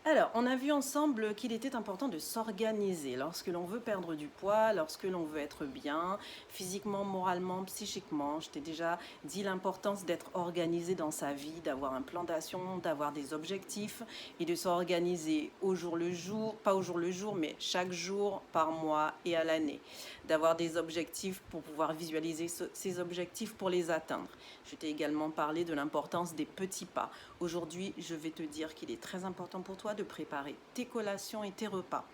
Alors, on a vu ensemble qu'il était important de s'organiser lorsque l'on veut perdre du poids, lorsque l'on veut être bien, physiquement, moralement, psychiquement. Je t'ai déjà dit l'importance d'être organisé dans sa vie, d'avoir un plan d'action, d'avoir des objectifs et de s'organiser au jour le jour, pas au jour le jour, mais chaque jour, par mois et à l'année. D'avoir des objectifs pour pouvoir visualiser ces objectifs pour les atteindre. Je t'ai également parlé de l'importance des petits pas. Aujourd'hui, je vais te dire qu'il est très important pour toi de préparer tes collations et tes repas.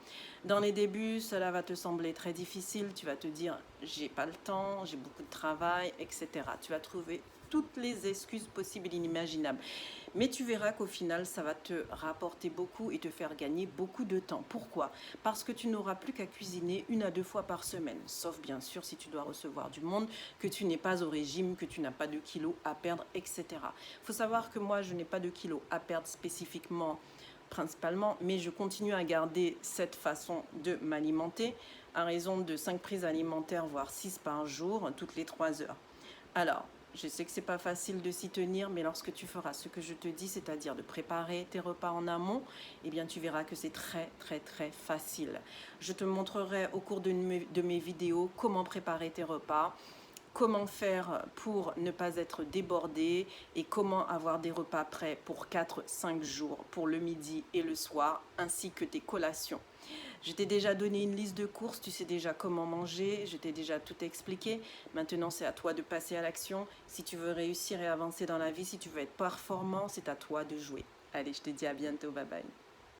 Dans les débuts, cela va te sembler très difficile. Tu vas te dire, j'ai pas le temps, j'ai beaucoup de travail, etc. Tu vas trouver toutes les excuses possibles et inimaginables. Mais tu verras qu'au final, ça va te rapporter beaucoup et te faire gagner beaucoup de temps. Pourquoi? Parce que tu n'auras plus qu'à cuisiner 1 à 2 fois par semaine. Sauf bien sûr si tu dois recevoir du monde, que tu n'es pas au régime, que tu n'as pas de kilos à perdre, etc. Il faut savoir que moi, je n'ai pas de kilos à perdre spécifiquement, principalement, mais je continue à garder cette façon de m'alimenter à raison de 5 prises alimentaires, voire 6 par jour, toutes les 3 heures. Alors, je sais que c'est pas facile de s'y tenir, mais lorsque tu feras ce que je te dis, c'est-à-dire de préparer tes repas en amont, eh bien tu verras que c'est très très très facile. Je te montrerai au cours de mes vidéos comment préparer tes repas, comment faire pour ne pas être débordé et comment avoir des repas prêts pour 4 5 jours, pour le midi et le soir, ainsi que tes collations. Je t'ai déjà donné une liste de courses, tu sais déjà comment manger, je t'ai déjà tout expliqué. Maintenant, c'est à toi de passer à l'action. Si tu veux réussir et avancer dans la vie, si tu veux être performant, c'est à toi de jouer. Allez, je te dis à bientôt, bye bye.